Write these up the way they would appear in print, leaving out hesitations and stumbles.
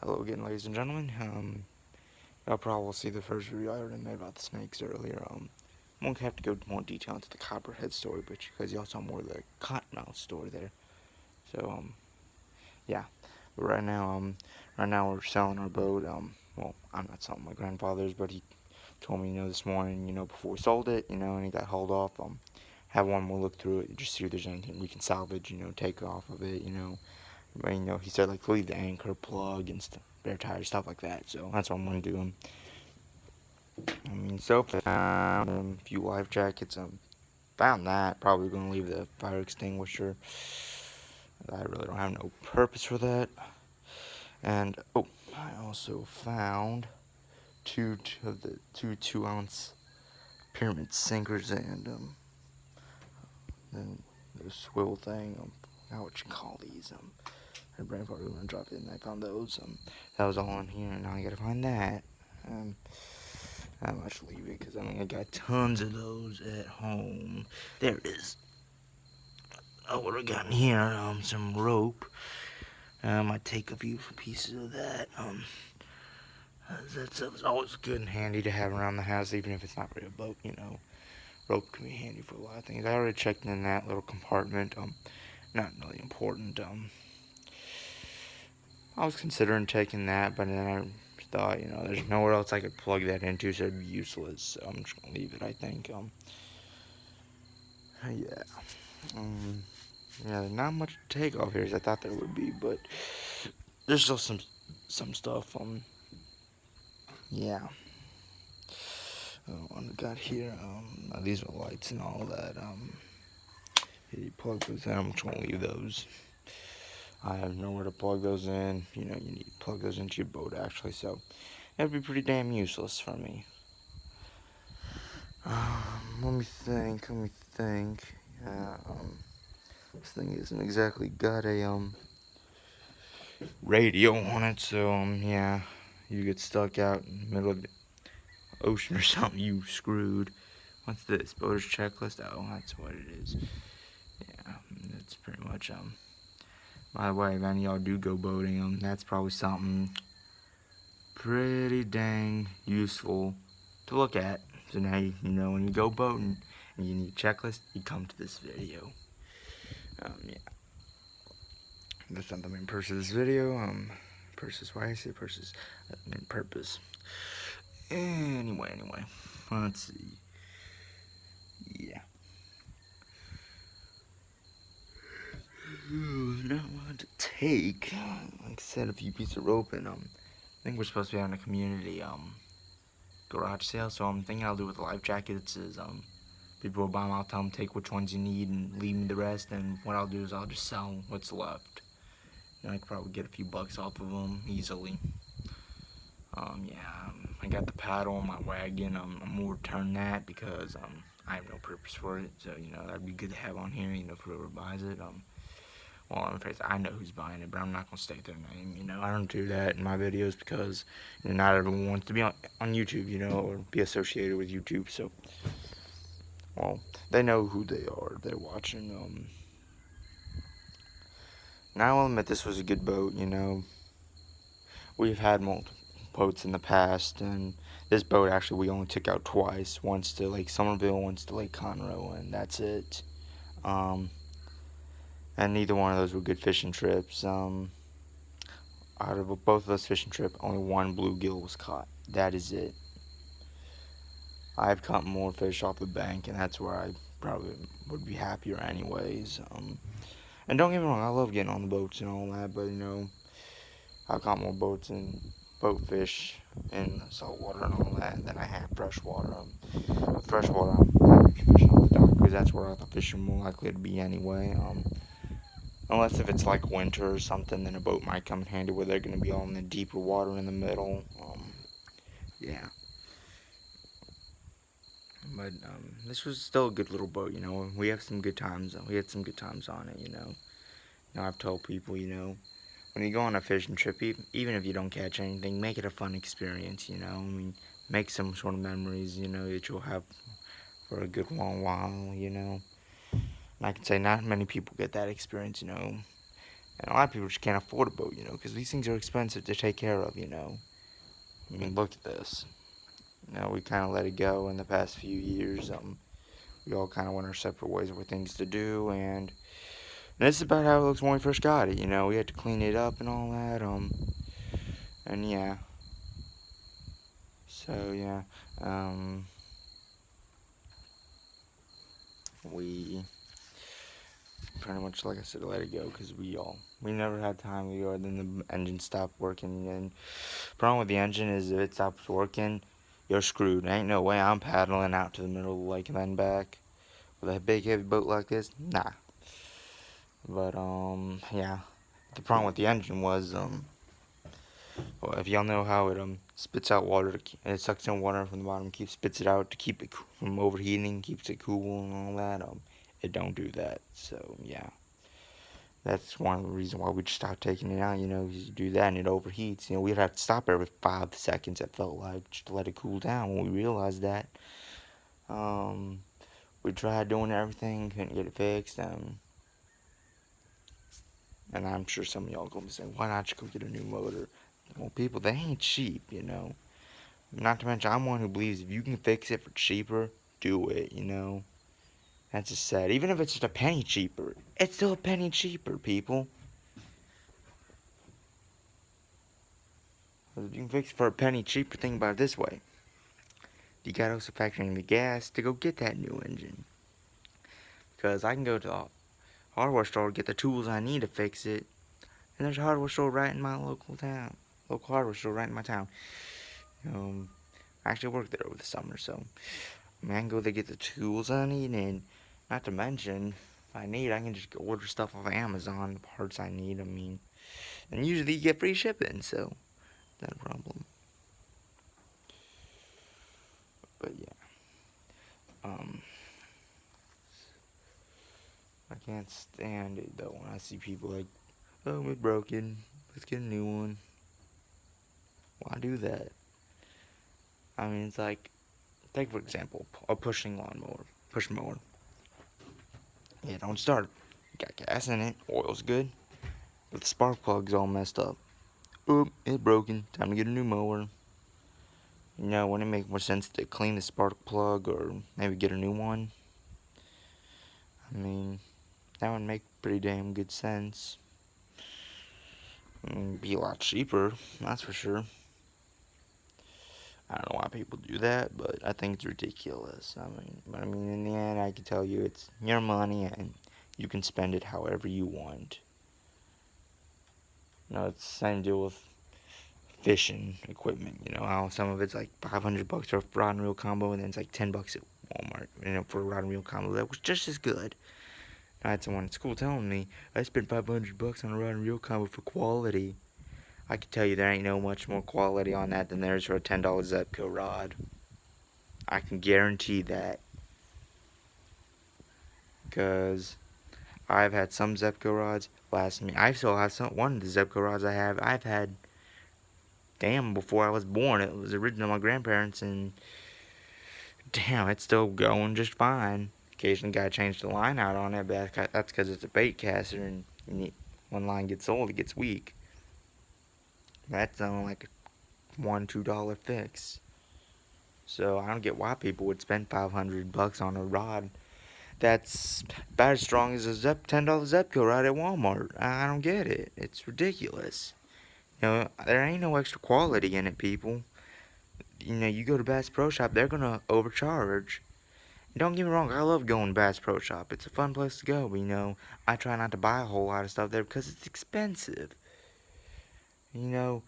Hello again, ladies and gentlemen. Y'all probably will see the first video I already made about the snakes earlier. Won't have to go more detail into the copperhead story, but because y'all saw more of the cottonmouth story there. So, yeah. But right now we're selling our boat. Well, I'm not selling my grandfather's, but he told me, this morning, before we sold it, and he got hauled off. Have one more look through it, just see if there's anything we can salvage, take off of it, But, he said like leave the anchor plug and spare tire stuff like that. So that's what I'm gonna do. So found a few life jackets. Found that. Probably gonna leave the fire extinguisher. I really don't have no purpose for that. And I also found of the two 2-ounce pyramid sinkers and then the swivel thing. How would you call these? My brain probably gonna drop it, and I found those. That was all in here, and now I gotta find that. I might leave it because I got tons of those at home. There it is. Oh, what do we got in here? Some rope. I might take a few pieces of that. That stuff is always good and handy to have around the house, even if it's not for a boat. Rope can be handy for a lot of things. I already checked in that little compartment. Not really important. I was considering taking that, but then I thought, there's nowhere else I could plug that into, so it'd be useless. So I'm just gonna leave it, I think. Yeah. Yeah, there's not much to take off here as I thought there would be, but there's still some stuff. Yeah. What I got here, these are lights and all that. You plug those in. I'm just gonna leave those. I have nowhere to plug those in. You need to plug those into your boat actually, so that'd be pretty damn useless for me. Let me think. Yeah, this thing isn't exactly got a radio on it, so yeah, you get stuck out in the middle of the ocean or something, you screwed. What's this? Boater's checklist? Oh, that's what it is. Yeah, that's pretty much by the way, if any of y'all do go boating, that's probably something pretty dang useful to look at. So now you know when you go boating and you need a checklist, you come to this video. Yeah. That's not the main purpose of this video. Purpose, why I say purpose? Main purpose. Anyway. Let's see. Yeah. Not what to take. Like I said, a few pieces of rope, and I think we're supposed to be having a community garage sale. So I'm thinking I'll do with the life jackets is people will buy them. I'll tell them take which ones you need and leave me the rest. And what I'll do is I'll just sell what's left. I could probably get a few bucks off of them easily. Yeah, I got the paddle on my wagon. I'm gonna return that because I have no purpose for it. So that'd be good to have on here. For whoever buys it. Well, I'm afraid I know who's buying it, but I'm not gonna state their name. I don't do that in my videos because not everyone wants to be on YouTube. Or be associated with YouTube. So, well, they know who they are. They're watching. Now I'll admit this was a good boat. We've had multiple boats in the past, and this boat actually we only took out twice. Once to Lake Somerville, once to Lake Conroe, and that's it. And neither one of those were good fishing trips. Out of both of those fishing trips, only one bluegill was caught. That is it. I've caught more fish off the bank, and that's where I probably would be happier anyways. And don't get me wrong, I love getting on the boats and all that, but I've caught more boat fish in salt water and all that than I have freshwater. With freshwater, I'm fishing off the dock because that's where the fish are more likely to be anyway. Unless if it's like winter or something, then a boat might come in handy where they're going to be all in the deeper water in the middle. Yeah. But this was still a good little boat. We have some good times. We had some good times on it. I've told people, when you go on a fishing trip, even if you don't catch anything, make it a fun experience, make some sort of memories, that you'll have for a good long while, And I can say not many people get that experience, And a lot of people just can't afford a boat, you know, because these things are expensive to take care of, you know. I mean, look at this. You know, we kind of let it go in the past few years. We all kind of went our separate ways with things to do, and this is about how it looks when we first got it. You know, we had to clean it up and all that. And yeah. So yeah, we pretty much, like I said, let it go because we never had time to go. Then the engine stopped working, and problem with the engine is if it stops working, you're screwed. Ain't no way I'm paddling out to the middle of the lake and then back with a big heavy boat like this. Nah. But yeah. The problem with the engine was well, if y'all know how it spits out water and it sucks in water from the bottom, spits it out to keep it from overheating, keeps it cool and all that. It don't do that. So yeah. That's one of the reasons why we just stopped taking it out, you know, because you do that and it overheats. You know, we'd have to stop every 5 seconds, it felt like, just to let it cool down. When we realized that, um, we tried doing everything, couldn't get it fixed, and I'm sure some of y'all gonna be saying, why not just go get a new motor? Well, people, they ain't cheap, you know. Not to mention, I'm one who believes if you can fix it for cheaper, do it, you know. That's just sad. Even if it's just a penny cheaper, it's still a penny cheaper, people. If you can fix it for a penny cheaper, think about it this way. You gotta also factor in the gas to go get that new engine. Because I can go to the hardware store, get the tools I need to fix it, and there's a hardware store right in my local town. Local hardware store right in my town. I actually worked there over the summer, so I mean, I can go there get the tools I need, and not to mention, if I need, I can just go order stuff off of Amazon, the parts I need. I mean, and usually you get free shipping, so not a problem. But yeah, um, I can't stand it though when I see people like, oh, it's broken, let's get a new one. Why do that? I mean, it's like, take for example, a pushing lawnmower, push mower. Yeah, don't start. Got gas in it, oil's good, but the spark plug's all messed up. Oop, it's broken. Time to get a new mower. You know, wouldn't it make more sense to clean the spark plug or maybe get a new one? I mean, that would make pretty damn good sense. Be a lot cheaper, that's for sure. I don't know why people do that, but I think it's ridiculous. I mean, in the end, I can tell you it's your money and you can spend it however you want. You know, it's the same deal with fishing equipment. You know how some of it's like $500 for a rod and reel combo, and then it's like $10 at Walmart. You know, for a rod and reel combo that was just as good. I had someone at school telling me I spent $500 on a rod and reel combo for quality. I can tell you there ain't no much more quality on that than there is for a $10 Zebco rod. I can guarantee that. Because I've had some Zebco rods last me. I still have one of the Zebco rods I've had, damn, before I was born. It was original my grandparents, and damn, it's still going just fine. Occasionally gotta change the line out on it, but that's because it's a bait caster, and one line gets old, it gets weak. That's only like a $1-2 fix. So I don't get why people would spend $500 on a rod that's about as strong as a $10 Zebco rod at Walmart. I don't get it. It's ridiculous. You know, there ain't no extra quality in it, people. You know, you go to Bass Pro Shop, they're gonna overcharge. Don't get me wrong, I love going to Bass Pro Shop. It's a fun place to go, but you know, I try not to buy a whole lot of stuff there because it's expensive. You know,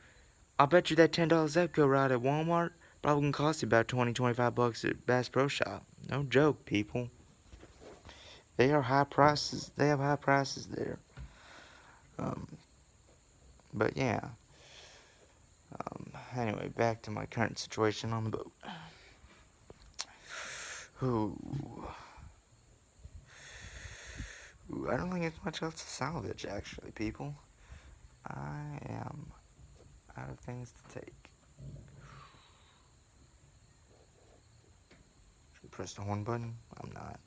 I'll bet you that $10 Zebco rod at Walmart probably can cost you about $20-25 at Bass Pro Shop. No joke, people. They are high prices. They have high prices there. Um, but yeah. Anyway, back to my current situation on the boat. Ooh. I don't think there's much else to salvage, actually, people. I am out of things to take. Should I press the horn button? I'm not.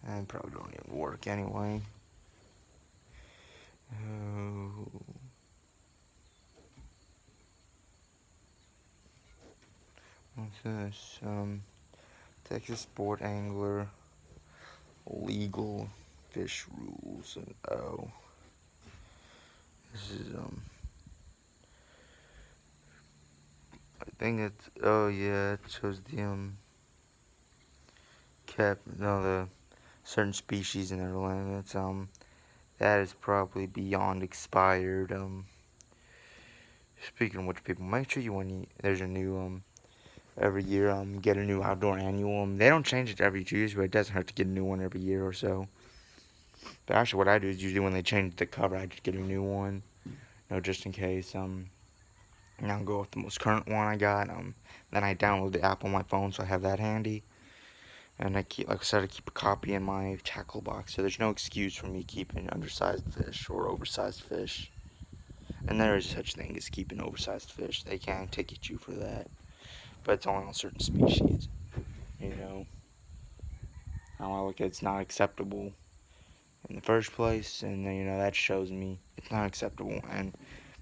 I probably don't even work anyway. Oh, what's this? Texas Sport Angler legal fish rules. Oh, this is I think it's. Oh yeah, it shows the the certain species in their limits. That is probably beyond expired. Speaking of which, people, make sure there's a new every year get a new outdoor annual. They don't change it every 2 years, but it doesn't hurt to get a new one every year or so. But actually, what I do is usually when they change the cover, I just get a new one, just in case. And I'll go with the most current one I got. Then I download the app on my phone, so I have that handy. And I keep, like I said, I keep a copy in my tackle box, so there's no excuse for me keeping undersized fish or oversized fish. And there is such thing as keeping oversized fish. They can ticket you for that, but it's only on certain species. How I look at it's not acceptable in the first place, and then that shows me it's not acceptable. And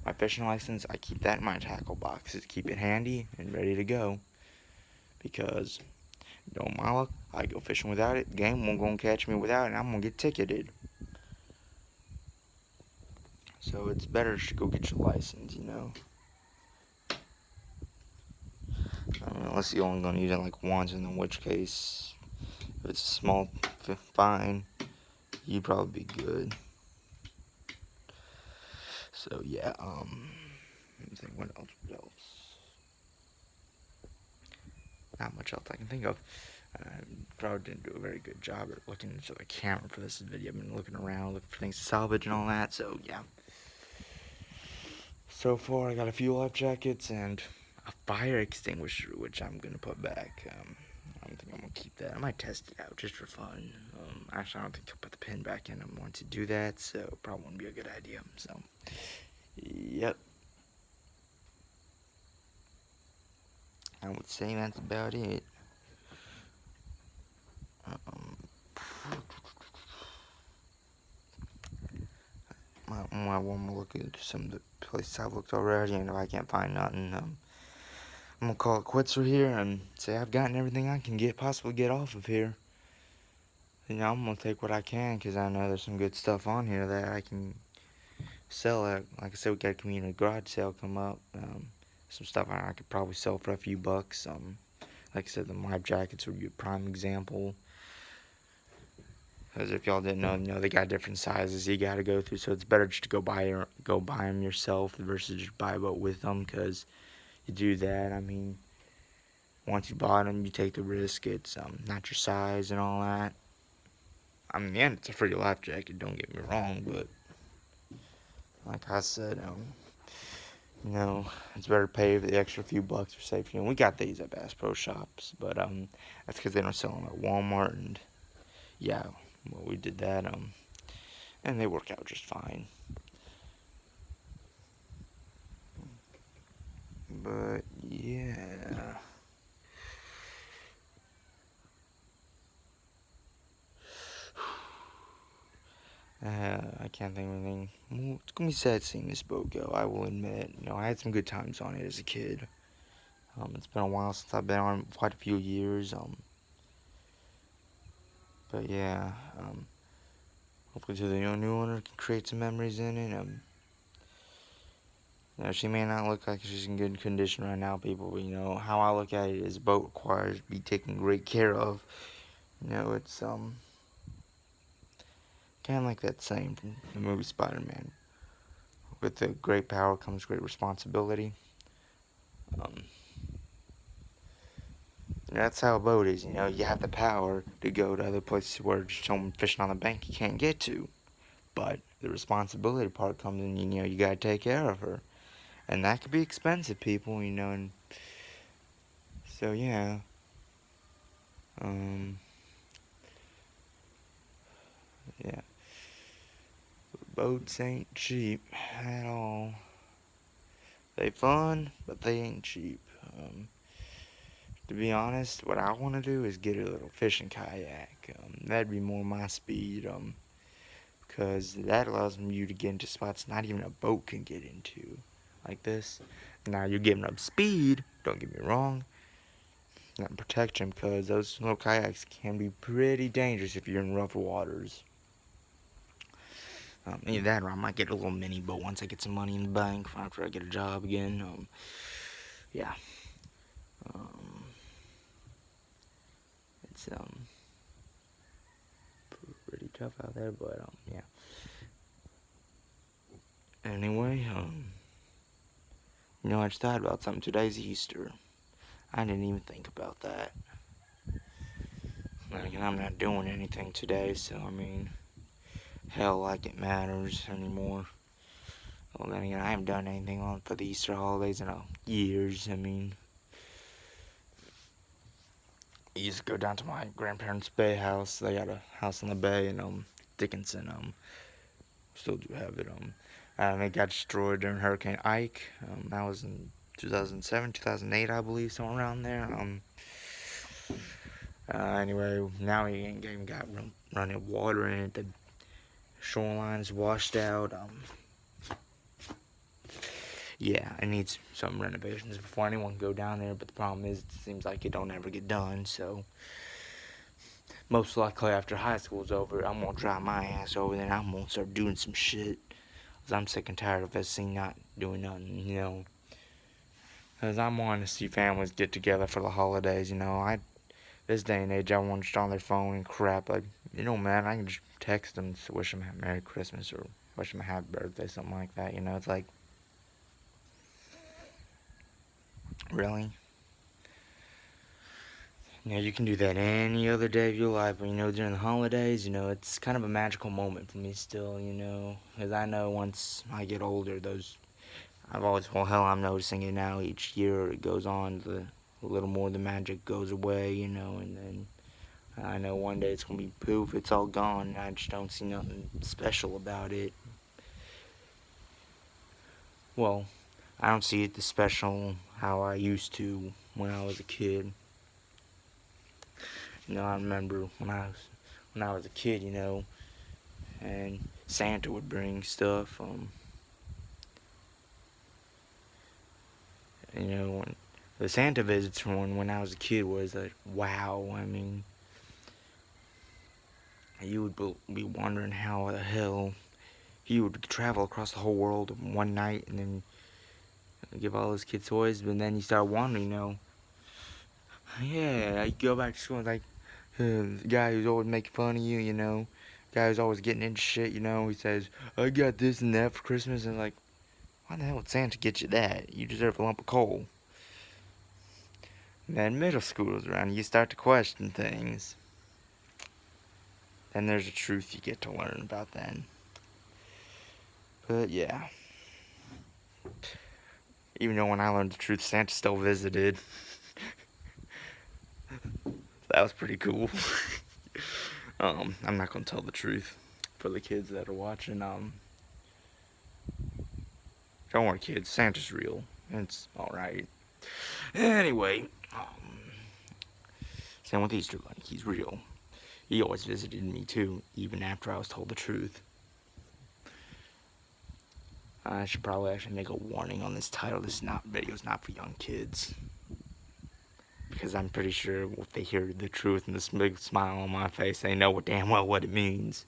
my fishing license, I keep that in my tackle box. Just keep it handy and ready to go, because don't my luck, I go fishing without it. Game won't go and catch me without it, and I'm gonna get ticketed. So it's better to go get your license. Unless you're only gonna use it like once, and in which case, if it's a small fine, you'd probably be good. So yeah, let me think what else. Not much else I can think of. I probably didn't do a very good job at looking into the camera for this video. I've been looking around, looking for things to salvage and all that, so yeah. So far, I got a few life jackets and a fire extinguisher, which I'm going to put back. I don't think I'm going to keep that. I might test it out just for fun. Actually, I don't think I'll put the pin back in. I'm going to do that, so probably wouldn't be a good idea. So, yep. I would say that's about it. I want to look into some of the places I've looked already, and if I can't find nothing, I'm gonna call it quits right here and say I've gotten everything I can possibly get off of here. I'm gonna take what I can, because I know there's some good stuff on here that I can sell at. Like I said, we got a community garage sale come up. Some stuff I could probably sell for a few bucks. Like I said, the life jackets would be a prime example. Because if y'all didn't know, they got different sizes you got to go through. So it's better just to go buy them yourself versus just buy a boat with them. Because you do that, once you bought them, you take the risk. It's not your size and all that. In the end, it's a free life jacket. Don't get me wrong, but like I said, it's better to pay the extra few bucks for safety. And we got these at Bass Pro Shops, but that's because they don't sell them at Walmart. And yeah, well, we did that, and they work out just fine. But yeah. I can't think of anything. Well, it's gonna be sad seeing this boat go, I will admit. I had some good times on it as a kid. It's been a while since I've been on, quite a few years. But yeah, hopefully to the new owner can create some memories in it. She may not look like she's in good condition right now, people, but how I look at it is a boat requires to be taken great care of. It's kind of like that saying from the movie Spider-Man. With the great power comes great responsibility. That's how a boat is. You have the power to go to other places where just someone fishing on the bank you can't get to. But the responsibility part comes in, you gotta take care of her. And that could be expensive, people, and so yeah. Yeah. Boats ain't cheap at all. They fun, but they ain't cheap. To be honest, what I want to do is get a little fishing kayak. That'd be more my speed. because that allows you to get into spots not even a boat can get into, like this. Now you're giving up speed, don't get me wrong, not protection, because those little kayaks can be pretty dangerous if you're in rough waters. Either that, or I might get a little mini boat once I get some money in the bank after I get a job again. Yeah. It's pretty tough out there, but yeah. Anyway, I just thought about something. Today's Easter. I didn't even think about that. Like, I'm not doing anything today, so I mean, hell, like it matters anymore. Well, then again, I haven't done anything for the Easter holidays in years. I mean, I used to go down to my grandparents' bay house. They got a house on the bay in Dickinson. Still do have it. It got destroyed during Hurricane Ike. That was in 2007, 2008, I believe, somewhere around there. Anyway, now he ain't even got running water in it. The shoreline's washed out. Yeah, it needs some renovations before anyone can go down there, but the problem is it seems like it don't ever get done, so most likely after high school's over, I'm gonna try my ass over there and I'm gonna start doing some shit, because I'm sick and tired of us not doing nothing, because I'm wanting to see families get together for the holidays, this day and age, everyone's just on their phone and crap, like, man, I can just text them to wish them a Merry Christmas or wish them a Happy Birthday, something like that, it's like, really? You can do that any other day of your life, but during the holidays, it's kind of a magical moment for me still, because I know once I get older, I'm noticing it now, each year it goes on, a little more the magic goes away, and then I know one day it's going to be poof, it's all gone, I just don't see nothing special about it. Well, I don't see it the special how I used to when I was a kid. I remember when I was a kid, and Santa would bring stuff, when the Santa visits from when I was a kid was like, wow, I mean, you would be wondering how the hell he would travel across the whole world in one night and then give all those kids toys, but then you start wondering, yeah, I go back to school and like, the guy who's always making fun of you, guy who's always getting into shit, he says, I got this and that for Christmas, and like, why the hell would Santa get you that? You deserve a lump of coal. And then middle school is around, you start to question things. Then there's a truth you get to learn about then. But yeah. Even though when I learned the truth, Santa still visited. That was pretty cool. I'm not gonna tell the truth for the kids that are watching. Don't worry, kids. Santa's real. It's all right. Anyway, same with Easter Bunny. He's real. He always visited me too, even after I was told the truth. I should probably actually make a warning on this title. This video's not for young kids. Because I'm pretty sure if they hear the truth and this big smile on my face, they know damn well what it means.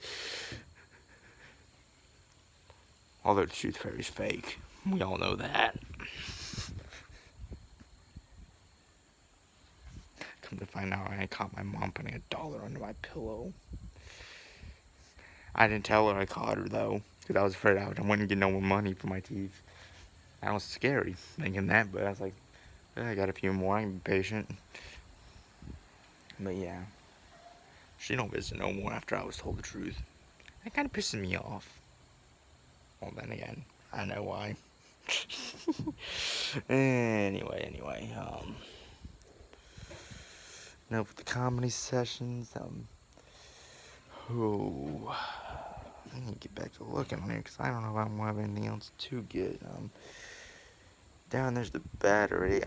Although the Tooth Fairy's fake. We all know that. Come to find out, I caught my mom putting $1 under my pillow. I didn't tell her I caught her, though. Because I was afraid I wouldn't get no more money for my teeth. That was scary, thinking that, but I was like, I got a few more, I can be patient. But yeah, she don't visit no more after I was told the truth. That kind of pisses me off. Well, then again, I know why. Anyway, now for the comedy sessions, I need to get back to looking here, because I don't know if I'm going to have anything else to get. Down there's the battery,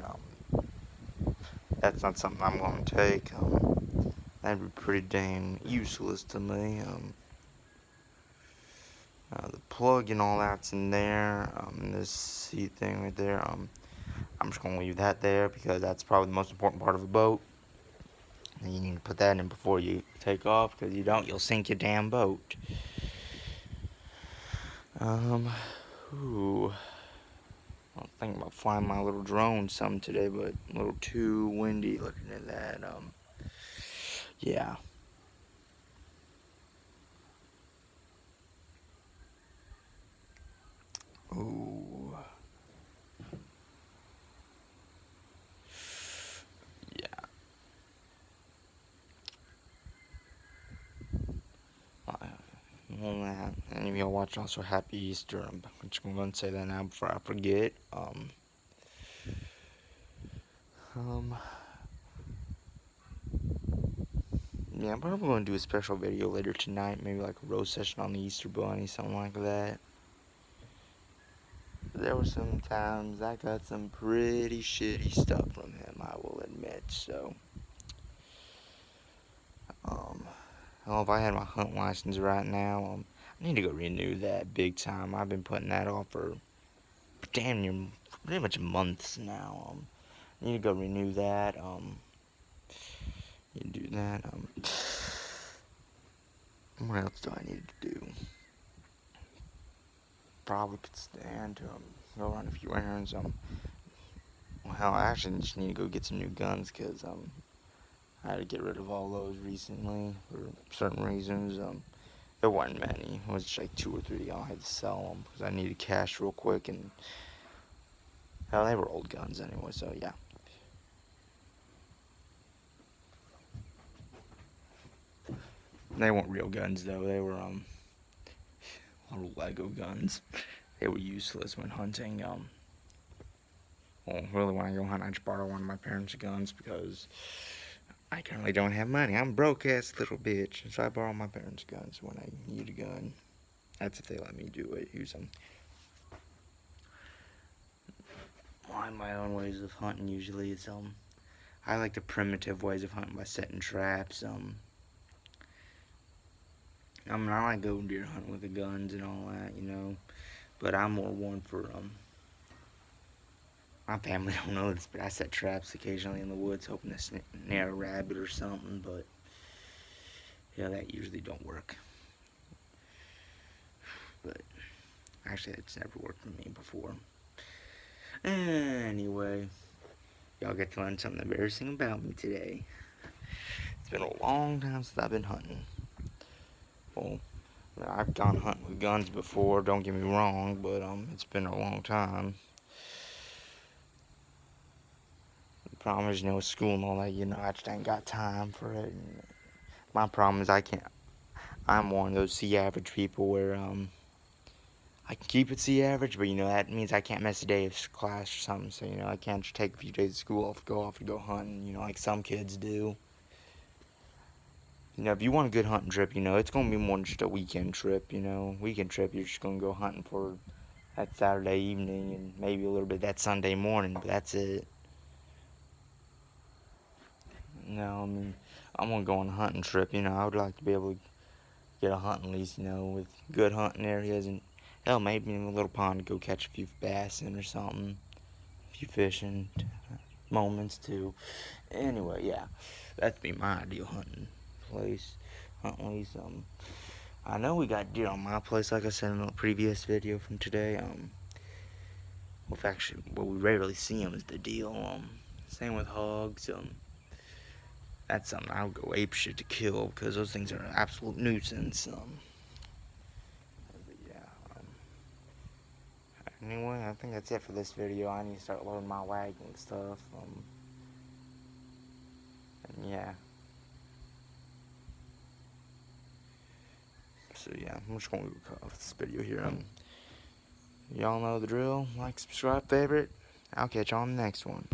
that's not something I'm going to take, that'd be pretty damn useless to me, The plug and all that's in there. This seat thing right there. I'm just gonna leave that there because that's probably the most important part of a boat. And you need to put that in before you take off, because you don't, you'll sink your damn boat. Ooh. I'm thinking about flying my little drone some today, but a little too windy looking at that. Yeah. Ooh. Yeah. Well, any of y'all watching, also Happy Easter. I'm just gonna go and say that now before I forget. Yeah, I'm probably going to do a special video later tonight, maybe like a roast session on the Easter Bunny, something like that. There were some times I got some pretty shitty stuff from him, I will admit, so. Well, if I had my hunt license right now, I need to go renew that big time. I've been putting that off for damn near pretty much months now. I need to go renew that. You do that. What else do I need to do? Probably could stand to go run a few errands. Well, I actually just need to go get some new guns because I had to get rid of all those recently for certain reasons. There weren't many. It was just like 2 or 3. I had to sell them because I needed cash real quick, and hell, they were old guns anyway. So yeah. They weren't real guns though. They were little Lego guns. They were useless when hunting. Well, really, when I go hunt, I just borrow one of my parents' guns because I currently don't have money. I'm a broke ass little bitch, so I borrow my parents' guns when I need a gun. That's if they let me do it, use them. Find my own ways of hunting. Usually, it's I like the primitive ways of hunting by setting traps. I mean, I like going deer hunting with the guns and all that, you know. But I'm more one for my family don't know this, but I set traps occasionally in the woods, hoping to snare a rabbit or something. But yeah, that usually don't work. But actually, it's never worked for me before. Anyway, y'all get to learn something embarrassing about me today. It's been a long time since I've been hunting. Well, I've gone hunting with guns before, don't get me wrong, but it's been a long time. The problem is, you know, with school and all that, you know, I just ain't got time for it. And my problem is I'm one of those C average people where I can keep it C average, but you know, that means I can't miss a day of class or something. So, you know, I can't just take a few days of school off, go off and go hunting, you know, like some kids do. You know, if you want a good hunting trip, you know, it's going to be more than just a weekend trip, you know. Weekend trip, you're just going to go hunting for that Saturday evening and maybe a little bit that Sunday morning, but that's it. No, I mean, I'm going to go on a hunting trip, you know. I would like to be able to get a hunting lease, you know, with good hunting areas, and hell, maybe in a little pond to go catch a few bass in or something. A few fishing moments too. Anyway, yeah, that'd be my ideal hunting place. Hunting lease. I know we got deer on my place, like I said in the previous video from today. Well, actually, what we rarely see them is the deal. Same with hogs. That's something I would go ape shit to kill because those things are an absolute nuisance. But yeah. Anyway, I think that's it for this video. I need to start loading my wagon and stuff. And yeah. So yeah, I'm just going to cut off this video here. Y'all know the drill. Like, subscribe, favorite. I'll catch you on the next one.